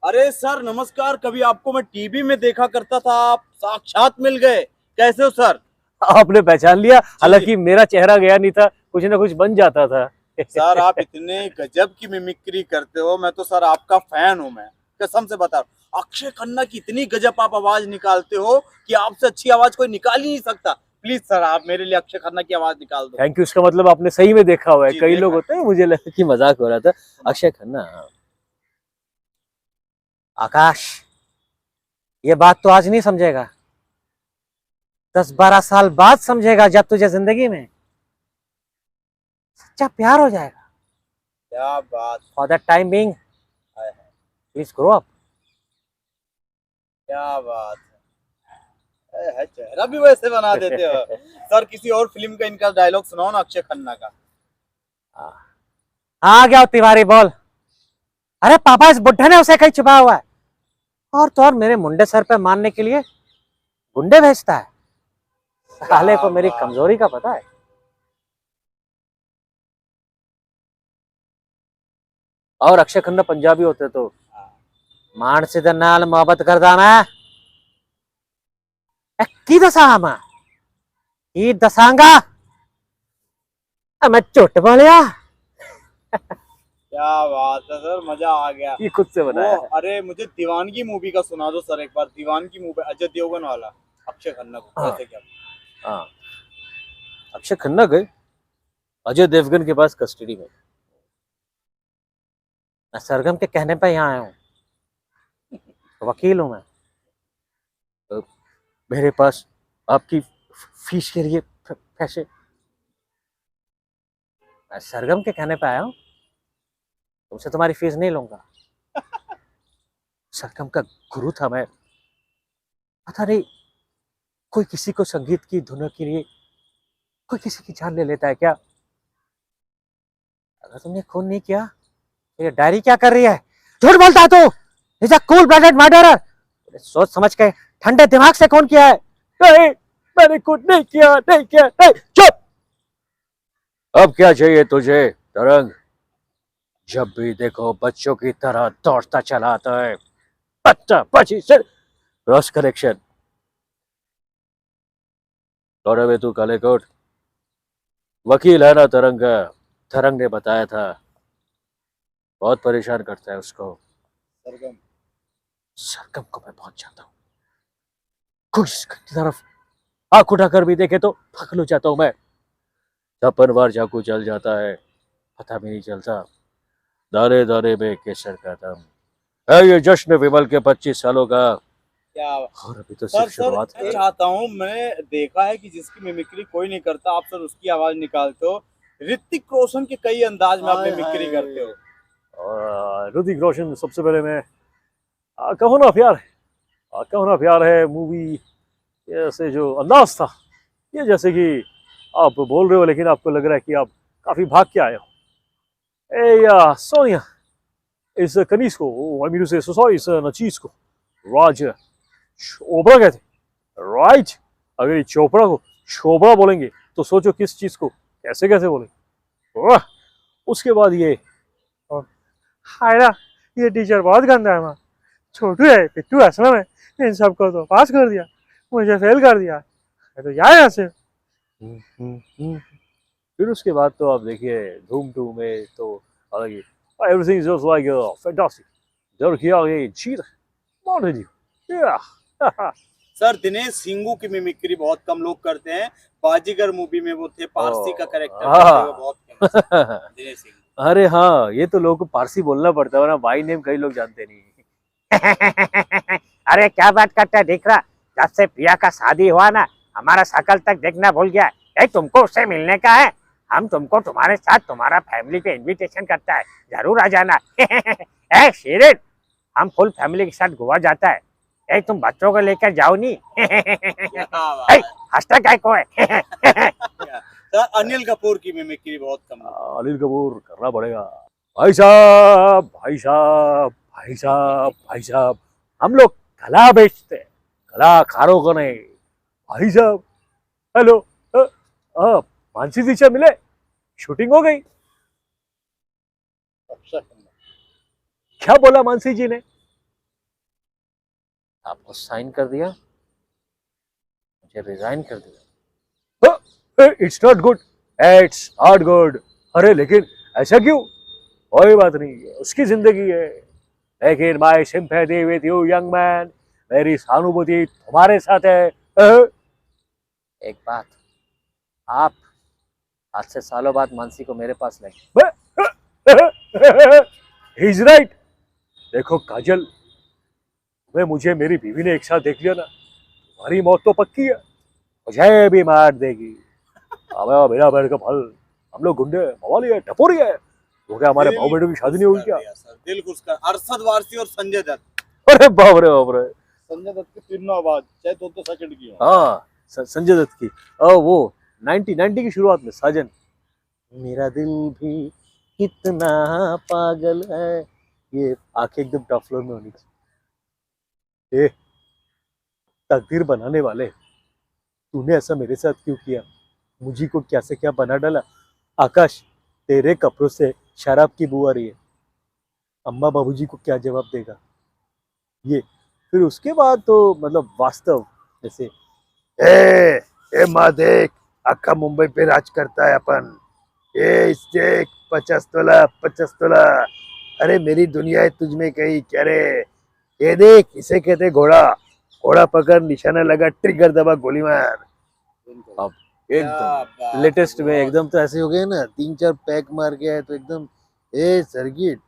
अरे सर नमस्कार। कभी आपको मैं टीवी में देखा करता था, आप साक्षात मिल गए। कैसे हो सर? आपने पहचान लिया। जी जी। हालांकि मेरा चेहरा गया नहीं था, कुछ ना कुछ बन जाता था। सर आप इतने गजब की मिमिक्री करते हो, मैं तो सर आपका फैन हूं। मैं कसम से बता रहा हूं, अक्षय खन्ना की इतनी गजब आप आवाज निकालते हो कि आपसे अच्छी आवाज कोई निकाल ही नहीं सकता। प्लीज सर आप मेरे लिए अक्षय खन्ना की आवाज निकाल दो। Thank you. इसका मतलब आपने सही में देखा हुआ है। जी कई लोग देखा है। होते हैं, मुझे लगा कि मजाक हो रहा था। अक्षय खन्ना। आकाश, ये बात तो आज नहीं समझेगा, 10-12 साल बाद समझेगा, जब तुझे जिंदगी में सच्चा प्यार हो जाएगा। क्या बात फॉर दैट टाइम बीइंग है। Please grow up. क्या बात है चेहरा भी वैसे बना देते हो। सर किसी और फिल्म का इनका डायलॉग सुनाओ ना अक्षय खन्ना का। आ गया तिवारी, बोल। अरे पापा, इस बुढ़े ने उसे कहीं छुपा हुआ है, और तो और मेरे मुंडे सर पे मारने के लिए गुंडे भेजता है। साले क्या को मेरी बात। कमजोरी का पता है। और अक्षय खन्ना पंजाबी होते तो मान सीधे नाल मोहब्बत करदा मैं की दसा मैं की दसांगा। मैं झूठ बोलिया। क्या बात है सर, मजा आ गया। ये खुद से वो बनाया है। अरे मुझे दीवानगी मूवी का सुना दो सर एक बार। दीवानगी मूवी अजय देवगन वाला, अक्षय खन्ना को हाँ कैसे क्या। हाँ। अक्षय खन्ना गए अजय देवगन के पास कस्टडी में। मैं सरगम के कहने पे यहाँ आया हूँ, वकील हूँ मैं। तो मेरे पास आपकी फीस के लिए पैसे। मैं सरगम के कहने पे आया हूँ, तुमसे तुम्हारी फीस नहीं लूंगा। सरगम का गुरु था मैं। पता नहीं, कोई किसी को संगीत की धुनों के लिए कोई किसी की जान ले लेता है क्या? अगर तुमने खून नहीं किया, ये डायरी क्या कर रही है? झूठ बोलता है तू। Is a cool blooded murderer. सोच समझ के ठंडे दिमाग से खून किया है। नहीं, मैंने कुछ नहीं किया, नहीं किया, नहीं। चुप। अब क्या चाहिए तुझे तरंग? जब भी देखो बच्चों की तरह दौड़ता चला आता है। बच्चा बची से क्रॉस करेक्शन। और अबे तू काले कोट वकील है ना तरंग का? तरंग ने बताया था, बहुत परेशान करता है उसको। सरगम। सरगम को मैं बहुत जानता हूँ। खुश की तरफ आंख उठाकर भी देखे तो पागल हो जाता हूँ मैं। 56 बार चाकू चल जाता है, पता भी नहीं चलता। दाने दाने में केसर का दम है ये जश्न विमल के 25 सालों का। क्या और अभी तो सर सिर्फ सर शुरुआत मैं है। चाहता हूँ, मैंने देखा है कि जिसकी मिमिक्री कोई नहीं करता आप सर उसकी आवाज निकालते हो। ऋतिक रोशन के कई अंदाज में आप हाय मिमिक्री करते हाय। हो। और ऋतिक रोशन, सबसे पहले मैं कहो ना प्यार है, कहो ना प्यार है मूवी, ऐसे जो अंदाज था, ये जैसे कि आप बोल रहे हो लेकिन आपको लग रहा है कि आप काफी भाग के आए हो। ए या सोनिया, इस कनीज को, आई मीन से सॉरी, इस नचीज को राज चोपड़ा कहते, राइट? अगर ये चोपड़ा को चोपड़ा बोलेंगे तो सोचो किस चीज को कैसे कैसे बोलेंगे। वाह। उसके बाद ये, और हाय ना, ये टीचर बहुत गंदा है। छोटू है, पिट्टू है, असलम है, इन सबको तो पास कर दिया, मुझे फेल कर दिया। मैं तो जाए यहाँ से। फिर उसके बाद तो आप देखिए धूम टू में तो अलग ही, everything is just like fantastic. जरूर किया ये जीत माउंटेन ड्यू या। सर दिनेश सिंगू की मिमिक्री बहुत कम लोग करते हैं। बाजीगर मूवी में वो थे, पारसी का कैरेक्टर करते हुए बहुत फेमस है दिनेश सिंह। अरे हाँ, ये तो लोगों को पारसी बोलना पड़ता है ना, भाई नेम कई लोग जानते नहीं। अरे क्या बात करता है, देख रहा, जब से प्रिया का शादी हुआ ना, हमारा शकल तक देखना भूल गया है। तुमको उससे मिलने का है, हम तुमको तुम्हारे साथ तुम्हारा फैमिली पे इनविटेशन करता है, जरूर आ जाना। ए शेरिन, हम फुल फैमिली के साथ गोवा जाता है। ए तुम बच्चों को लेकर जाओ नहीं। क्या ए, बात हंसता काय को है? है। सर अनिल कपूर की मिमिक्री बहुत कम लोग। अनिल कपूर करना पड़ेगा। भाई साहब, भाई साहब, भाई साहब, भाई साहब, हम लोग कला बेचते हैं, कलाकारों को नहीं। भाई साहब, हेलो। मानसी दीक्षा मिले, शूटिंग हो गई। अक्षय खन्ना। क्या बोला मानसी जी ने? आपको साइन कर दिया, मुझे रिजाइन कर दिया। It's not good, it's not good. अरे लेकिन ऐसा क्यों? कोई बात नहीं, उसकी जिंदगी है। लेकिन my sympathy with you young man, मेरी सहानुभूति तुम्हारे साथ है। एक बात, आप आज से सालों बाद मानसी को मेरे पास लाएंगे। He is right. देखो काजल, तुम्हें मुझे मेरी बीवी ने एक साथ देख लिया ना, तुम्हारी मौत तो पक्की है, मुझे भी मार देगी। अबे बिना बैठ का फल, हम लोग गुंडे मवाली है, टपोरी है, तो क्या हमारे भाव बेटों की शादी नहीं हुई क्या? सर दिल खुश कर। अरशद वारसी और संजय दत्त। अरे बाप रे बाप रे। संजय दत्त की तीनों आवाज चाहे 2 सेकंड की हो। हाँ, संजय दत्त की। वो 90 की शुरुआत में साजन, मेरा दिल भी कितना पागल है, ये आंखें एकदम टॉप फ्लोर में होनी चाहिए। तकदीर बनाने वाले, तूने ऐसा मेरे साथ क्यों किया? मुझी को क्या से क्या बना डाला। आकाश, तेरे कपड़ों से शराब की बू आ रही है, अम्मा बाबूजी को क्या जवाब देगा ये? फिर उसके बाद तो मतलब वास्तव, जैसे ए माँ देख, अक्का मुंबई पे राज करता है अपन, ये देख 50 तोला 50 तोला, अरे मेरी दुनिया है तुझ में कहीं क्या रे, ये देख इसे कहते घोड़ा, घोड़ा पकड़, निशाना लगा, ट्रिगर दबा, गोली मार। अब एकदम लेटेस्ट में एकदम तो ऐसे हो गए ना, 3-4 पैक मार के आए तो एकदम सर्किट।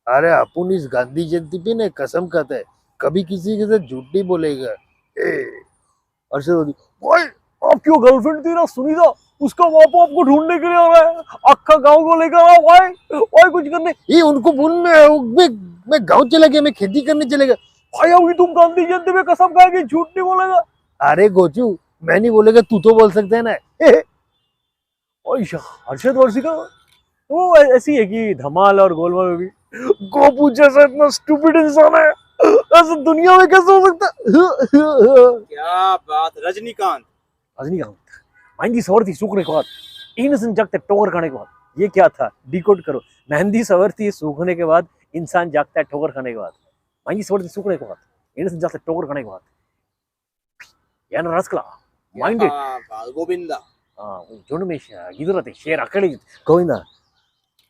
अरे अपन इस गांधी जयंती पे ना कसम खाता है कभी किसी के साथ झूठ नहीं बोलेगा। अर्षद भाई, आपकी गर्लफ्रेंड थी ना सुनीता, उसका बाप आपको ढूंढने के लिए आ रहा है, अक्का गांव को लेकर आओ भाई, भाई कुछ करने। ये उनको बोल, मैं गांव चला गया, मैं खेती करने चलेगा। भाई अभी तुम गांधी जयंती में कसम खा के झूठ नहीं बोलेगा। अरे गोचू, मैं नहीं बोलेगा, तू तो बोल सकता है ना। हर्षद वर्षी का वो ऐसी है कि धमाल और गोलमाल में भी गोपू जैसा इतना स्टूपिड इंसान है, ऐसा दुनिया में कैसे हो सकता? क्या बात। रजनीकांत मेहंदी सवरती सूखने के बाद, इंसान जागते ठोकर खाने के बाद, ये क्या था? डिकोड करो। मेहंदी सवरती सूखने के बाद, इंसान जागता है ठोकर खाने के बाद, मेहंदी सवरती सूखने के बाद, इंसान जागता है ठोकर खाने के बाद। यार रसकला माइंडेड गोविंदा, जोड़ में इधर शेर अकड़ी गोविंदा।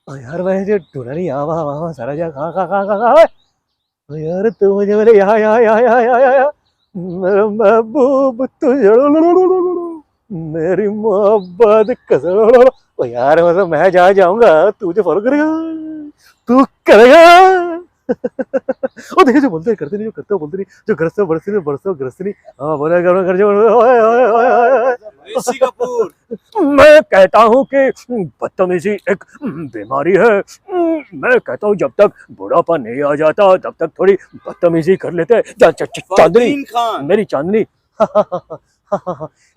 यार वह टुनरी आवा वावा सारा जा खा खा खा खा खा, यार तू मुझे बोले यहाँ यहाँ यहाँ यहाँ यहाँ यहाँ, मेरा महबूब तुझे, मेरी मोहब्बत कसम। ओ यार मतलब मैं जहाँ जाऊंगा तू मुझे फॉलो करेगा, तू करेगा। ओ देखिए जो बोलते हैं करते नहीं, जो करते हो बोलते नहीं, जो ग्रस्त बरसती नहीं बरसते ग्रस्त नहीं। हाँ बोला कर जो। ऋषि कपूर। मैं कहता हूँ कि बदतमीजी एक बीमारी है। मैं कहता हूँ जब तक बुढ़ापा नहीं आ जाता तब तक थोड़ी बदतमीजी कर लेते हैं। चांदनी, मेरी चांदनी।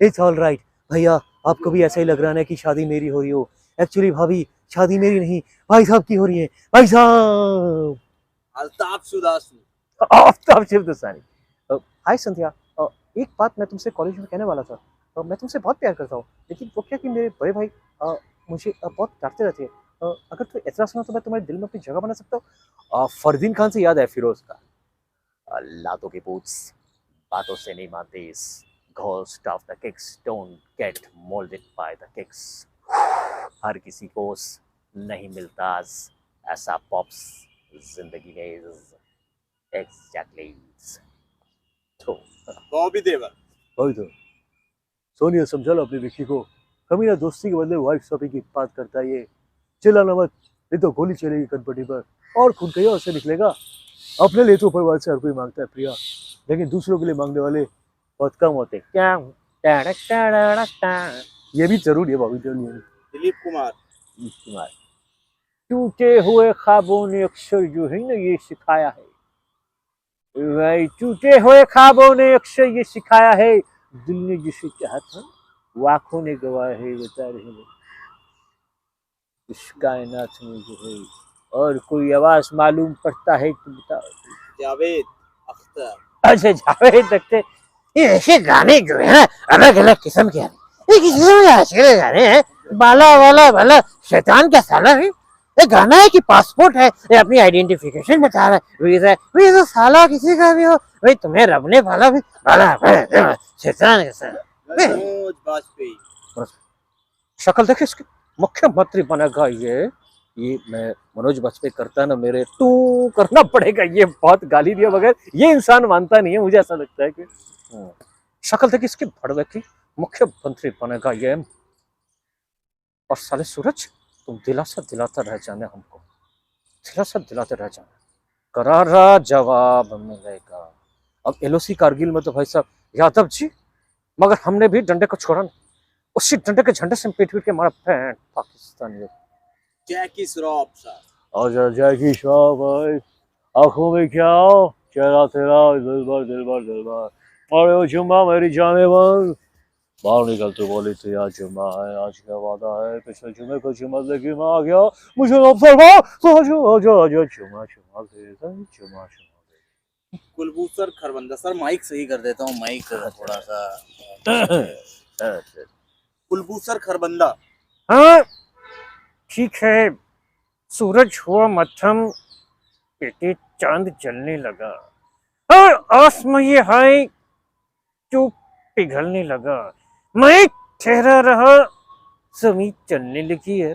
इट्स ऑल राइट भैया, आपको भी ऐसा ही लग रहा है कि शादी मेरी हो रही हो। एक्चुअली भाभी शादी मेरी नहीं, भाई साहब की हो रही है। भाई साहब आफ्ताब शिवदसानी। हाय संध्या, एक बात मैं तुमसे कॉलेज में कहने वाला था। मैं तुमसे बहुत प्यार करता हूँ, लेकिन वो क्या कि मेरे बड़े भाई मुझे बहुत डांटते रहते हैं। अगर तुम ऐसा सुना तो मैं तुम्हारे दिल में अपनी जगह बना सकता हूँ। फरदीन खान से याद है फिरोज का, लातों के बूट्स बातों से नहीं मानते, ghost of the kicks don't get moulded by the kicks. हर किसी को नहीं मिलता ऐसा पॉप्स जिंदगी में। एग्जैक्टली। तो बॉबी देओल। वही तो सोनिया समझा लो अपनी विक्की को, कभी ना दोस्ती के बदले वाइफ शॉपिंग की बात करता है। ये चिल्लाना मत, नहीं तो गोली चलेगी कनपटी पर और खून कहीं से निकलेगा। अपने लिए तो परिवार से हर कोई मांगता है प्रिया, लेकिन दूसरों के लिए मांगने वाले बहुत कम होते। क्या ये भी जरूरी है भाभी। दिलीप कुमार। टूटे हुए ख्वाबों ने अक्सर जो है ना ये सिखाया है भाई, टूटे हुए ख्वाबों ने अक्सर ये सिखाया है, दिल ने जिसे चाहा था वो आंखों ने गवाया है। बता रहे हैं इस कायनात में जो है और कोई आवाज मालूम पड़ता है तो बताओ। जावेद अख्तर। अच्छा जावेद अख्तर। ये ऐसे गाने जो है अलग अलग किस्म के हैं, ये किसी में अच्छे गाने हैं। बाला वाला भला शैतान का साला है, ये गाना है कि पासपोर्ट है, ये अपनी आइडेंटिफिकेशन बता रहा है, वीजा साला किसी का भी हो भाई, तुम्हें रब ने भाला भी भाला शैतान कैसा मनोज बाजपेयी। शक्ल देखिए इसकी, मुख्यमंत्री बनेगा ये मैं मनोज वाजपेयी करता है ना, मेरे टू करना पड़ेगा, ये बहुत गाली दिया बगैर ये इंसान मानता नहीं है, मुझे ऐसा लगता है कि शक्ल देखिए इसकी भड़वे की, मुख्यमंत्री बनेगा ये। और साले सूरज तुम दिलासा दिलाता रह जाने हमको, दिलासा दिलाते रह जाना, करारा जवाब मिलेगा। अब एलओसी कारगिल में तो भाई साहब यादव जी, मगर हमने भी डंडे को छोड़ा नहीं, उसी डंडे के झंडे से पीट पीट के मारा पैंट पाकिस्तानी। जैकी श्रॉफ सर। और जैकी श्रॉफ भाई, आंखों में क्या हो, चेहरा तेरा दिलबर दिलबर दिलबर, और वो जुम्मा मेरी जाने मन, बाहर निकल तो बोली थी आज जुम्मा है, आज क्या वादा है, पिछले जुम्मे को जुम्मा लेके मैं आ गया, मुझे अवसर दो तो जो जुम्मा जुम्मा दे जुम्मा जुम्मा। कुलभूषण खरबंदा सर, माइक सही कर देता हूँ, माइक थोड़ा सा। कुलभूषण खरबंदा। हाँ ठीक है, सूरज हुआ मध्यम, पेटे चांद जलने लगा, और आसमाई हाय चुप पिघलने लगा, मैं ठहरा रहा, जमीन चलने लगी है,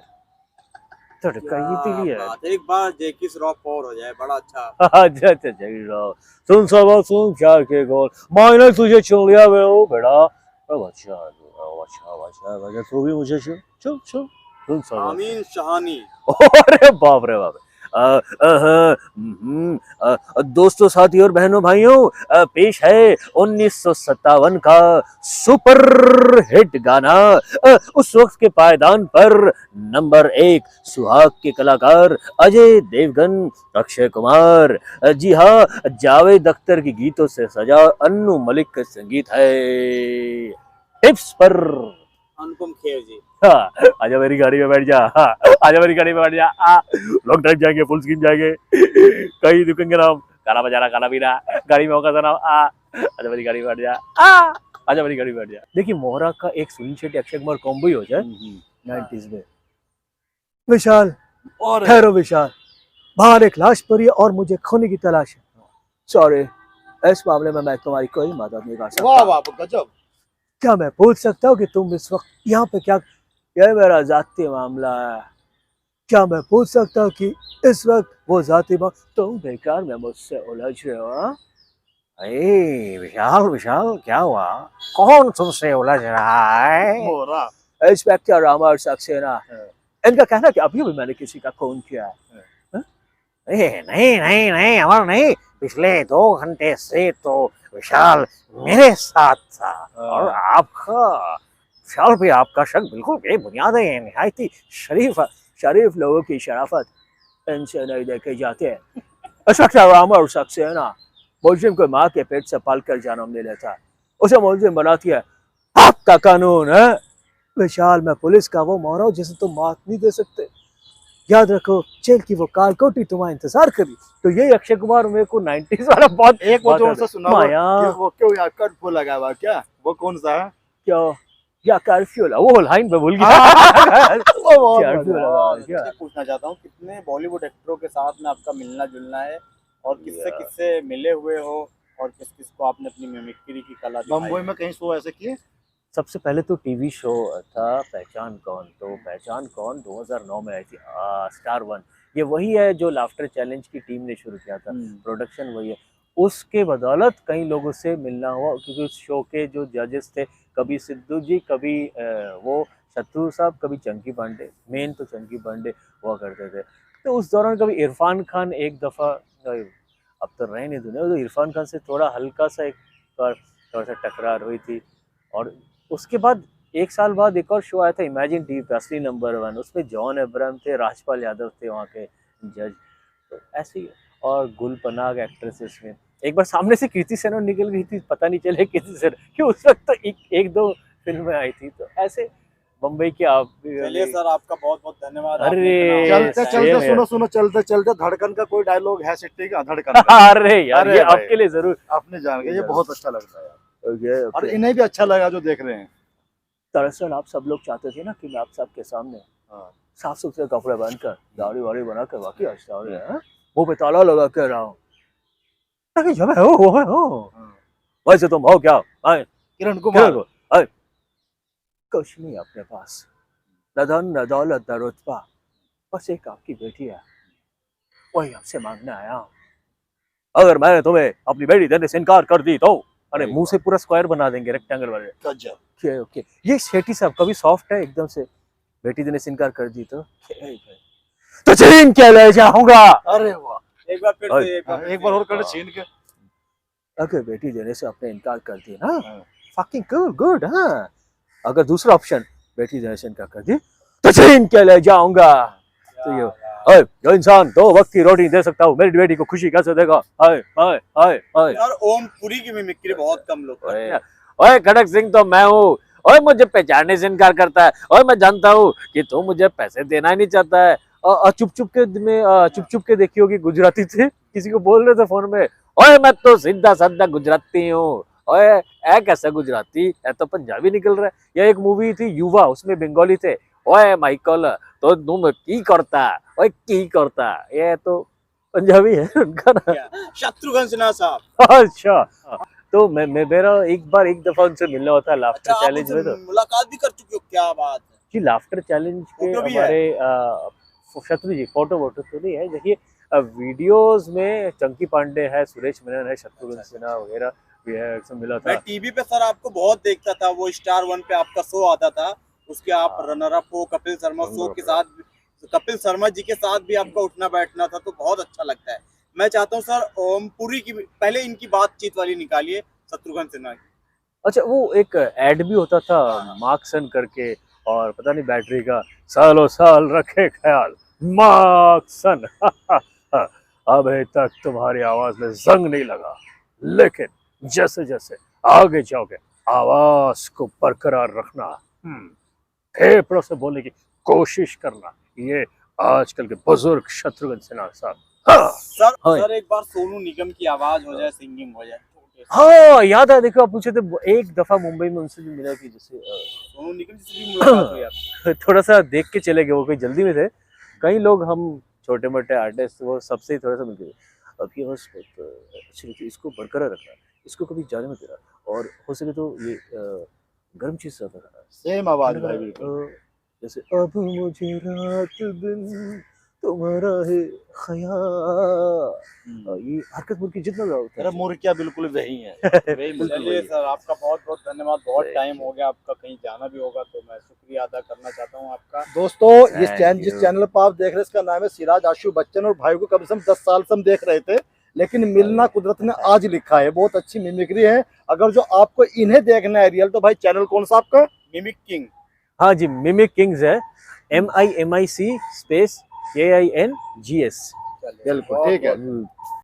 तड़का ही दिल यार। एक बार जैकी श्रॉफ और हो जाए बड़ा अच्छा। अच्छा अच्छा जैकी श्रॉफ, सुन सबा सुन क्या के गोल, मैंने तुझे चुन लिया बेटा, अब अच्छा अच्छा अच्छा अच्छा, तू भी मुझे चुन चुन चुन सुन सबा। आमीन शाहानी। अरे बाप रे बाप। दोस्तों साथी और बहनों भाइयों, पेश है 1957 का सुपर हिट गाना, उस वक्त के पायदान पर नंबर 1 सुहाग के कलाकार अजय देवगन, अक्षय कुमार, जी हाँ जावेद अख्तर के गीतों से सजा अन्नू मलिक का संगीत है, टिप्स पर अनुपम खेर जी। हाँ, आजा मेरी गाड़ी में बैठ जा, हाँ, आजा मेरी गाड़ी में बैठ जा, लॉन्ग ड्राइव जाएंगे, फुल स्कीम जाएंगे, कहीं दुकान नाम काला बजाना काला पीना, गाड़ी में होगा नाम आजा मेरी गाड़ी में बैठ जा, आजा मेरी गाड़ी में बैठ जा। देखिए मोहरा का एक सुनील शेट्टी अक्षय कुमार कॉम्बो ही हो जाए 90s में। विशाल और ठहरो विशाल, बाहर एक लाश पड़ी है और मुझे खोने की तलाश है, सॉरी इस मामले में मैं तुम्हारी कोई मदद नहीं कर सकता। वाह वाह गजब। क्या मैं पूछ सकता हूँ कि तुम इस वक्त यहाँ पे क्या, यह मेरा जाती मामला है, क्या मैं पूछ सकता हूँ कि इस वक्त वो जाती मामला, तुम बेकार में मुझसे उलझ रहे हो? विशाल विशाल क्या हुआ, कौन तुमसे उलझ रहा है? मोहरा। इंस्पेक्टर अमर सक्सेना, इनका कहना कि अभी भी मैंने किसी का खून किया है। नहीं नहीं नहीं अमर नहीं, पिछले 2 घंटे से तो विशाल मेरे साथ था, और आपका विशाल भी आपका शक बिल्कुल बेबुनियाद है, निहायत ही शरीफ लोगों की शराफत इनसे नहीं देखे जाते। इंस्पेक्टर अमर सक्सेना मुलजिम को माँ के पेट से पालकर जन्म ले लेता है, उसे मुलजिम बनाती है आपका कानून है। विशाल मैं पुलिस का वो मोहरा हूं जिसे तुम मात नहीं दे सकते, याद रखो जेल की वो काल कोठी तुम्हारा इंतजार करी। तो यही अक्षय कुमार मेरे को 90s वाला बहुत एक वो जो सा सुना माया, वो क्यों यार कर्फ्यू लगा हुआ क्या, वो कौन सा है? क्या या कर्फ्यू लगा, वो लाइन पे भूल गया। कर्फ्यू लगा क्या? पूछना चाहता हूँ कितने बॉलीवुड एक्टरों के साथ में आपका मिलना जुलना है, और किससे किससे मिले हुए हो, और किस किस को आपने अपनी मिमिक्री की कला दिखाई? बम्बई में कहीं शो ऐसे किए? सबसे पहले तो टीवी शो था पहचान कौन, तो पहचान कौन 2009 में आई थी, स्टार वन, ये वही है जो लाफ्टर चैलेंज की टीम ने शुरू किया था, प्रोडक्शन वही है। उसके बदौलत कई लोगों से मिलना हुआ, क्योंकि उस शो के जो जजेस थे, कभी सिद्धू जी, कभी वो शत्रु साहब, कभी चंकी पांडे, मेन तो चंकी पांडे हुआ करते थे। तो उस दौरान कभी इरफान खान एक दफ़ा, अब तो रहे नहीं दुनिया, तो इरफान खान से थोड़ा हल्का सा एक थोड़ा सा टकरार हुई थी। और उसके बाद 1 साल बाद एक और शो आया था इमेजिन टीवी पे, असली नंबर 1, उसमें जॉन अब्राहम थे, राजपाल यादव थे वहाँ के जज, तो ऐसे ही। और गुलपनाग एक्ट्रेसेस में एक बार सामने से कृति सेनन निकल गई थी, पता नहीं चले कृति सेनन कि उस वक्त तो एक दो फिल्में आई थी, तो ऐसे बम्बई के आप। चलिए सर आपका बहुत बहुत धन्यवाद। अरे चलते चलते सुनो चलते चलते धड़कन का कोई डायलॉग है सिट्टी का, धड़कन का? अरे यार ये आपके लिए जरूर, आपने जान के ये बहुत अच्छा लगता है यार, ओके और इन्हें भी अच्छा लगा जो देख रहे हैं। दरअसल आप सब लोग चाहते थे ना कि मैं आप सबके सामने साफ सुथरे कपड़े पहनकर दाढ़ी वाड़ी बनाकर वाकई अच्छा हो रहा है, मुंह पे ताला लगा कर रहा हूँ। अरे जब है हो वैसे तुम हो क्या? आए किरण कुमार। आए कुछ नहीं अपने पास, न धन न दौलत न रुतबा, बस एक आपकी बेटी है, वही आपसे मांगने आया हूँ। अगर मैंने तुम्हें अपनी बेटी देने से इनकार कर दी तो अरे मुंह से पूरा स्क्वायर बना देंगे, रेक्टेंगल वाले। गजब। ओके ओके, ये शेट्टी साहब कभी सॉफ्ट है एकदम से, बेटी देने से इनकार कर दी तो छीन के ले जाऊंगा। अरे वाह, एक बार फिर ओए, से एक बार और कर छीन के। अगर बेटी देने से आपने इनकार कर दिया ना, फकिंग गुड गुड। हाँ, अगर दूसरा ऑप्शन बेटी देने से इनकार कर दी तो छीन के ले जाऊंगा। तो ये ओए, जो इंसान 2 वक्त की रोटी दे सकता हूँ, मेरी बेटी को खुशी कैसे देगा? हाय हाय हाय हाय। और ओम पुरी की मिमिक्री बहुत कम लोग करते हैं। ओए खड़क सिंह तो मैं हूँ, ओए मुझे पहचानने से इनकार करता है, ओए मैं जानता हूँ कि तू मुझे पैसे देना ही नहीं चाहता है। चुप चुप के देखी होगी गुजराती थे, किसी को बोल रहे थे फोन में, ओए मैं तो सीधा साधा गुजराती हूँ, ओए ऐ कैसा गुजराती, ऐ तो पंजाबी निकल रहा है। या एक मूवी थी युवा, उसमें बंगाली थे, ओए माइकल तो तुम की करता, ओए की करता, ये तो पंजाबी है उनका ना। शत्रुघ्न सिन्हा साहब। अच्छा, तो मैं मेरा एक दफा उनसे मिलना होता है लाफ्टर अच्छा, आप चैलेंज में। उनसे तो मुलाकात भी कर चुके हो, क्या बात है। जी, लाफ्टर चैलेंज के फोटो भी है? हमारे शत्रु जी, फोटो तो नहीं है, देखिए वीडियोस में चंकी पांडे है, सुरेश मेनन है, शत्रुघ्न सिन्हा वगैरह भी है, सब मिला मैं था। टीवी पे सर आपको बहुत देखता था, वो स्टार 1 पे आपका शो आता था, उसके आप रनर अप हो कपिल शर्मा शो के साथ, कपिल शर्मा जी के साथ भी आपका उठना बैठना था, तो बहुत अच्छा लगता है। मैं चाहता हूँ सर ओम पुरी की पहले इनकी बातचीत वाली निकालिए, शत्रुघ्न सिन्हा की। अच्छा, वो एक ऐड भी होता था मार्क्सन करके, और पता नहीं बैटरी का, सालों साल रखे ख्याल मार्क्सन। अभी तक तुम्हारी आवाज में जंग नहीं लगा, लेकिन जैसे जैसे आगे जाओगे आवाज को बरकरार रखना, फेफड़ों से बोलने की कोशिश करना, ये आजकल के बुजुर्ग शत्रुघ्न सिन्हा साहब। हाँ सर हाँ। सर एक बार सोनू निगम की आवाज हो जाए, सिंगिंग हो जाए, छोटे से। हाँ याद है, देखो आप पूछे थे, एक दफा मुंबई में उनसे भी मिला कि जैसे सोनू निगम जी से भी मुलाकात हुई आपकी? थोड़ा सा देख के चले गए, वो कोई जल्दी में थे। कई लोग हम छोटे मोटे आर्टिस्ट, वो सबसे ही थोड़ा सा मिलते, अभी बस अच्छी लगती है, इसको बरकरार रखना, इसको कभी जाने में देना, और हो सके तो ये गर्म चीज ज्यादा खाना। सेम आवाज भाई, बिल्कुल। जैसे अब मुझे रात दिन तुम्हारा है ख्याल, ये हरकत मुर्गी जितना ज्यादा होता अरे है। मुर्गिया बिल्कुल वही है, वही बिल्कुल चलिए वही है। सर, आपका बहुत बहुत धन्यवाद, बहुत Thank टाइम you. हो गया, आपका कहीं जाना भी होगा, तो मैं शुक्रिया अदा करना चाहता हूँ आपका। दोस्तों, Thank जिस you. चैनल पर आप देख रहे हैं, इसका नाम है सिराज आशु बच्चन, और भाई को कम से कम 10 साल से हम देख रहे थे, लेकिन मिलना कुदरत ने आज लिखा है। बहुत अच्छी मिमिक्री है। अगर जो आपको इन्हें देखना है रियल, तो भाई चैनल कौन सा आपका? Mimic king. हाँ जी, मिमिक किंग्स है, MIMIC स्पेस KINGS। चलिए, बिल्कुल बहुत- ठीक है। बहुत-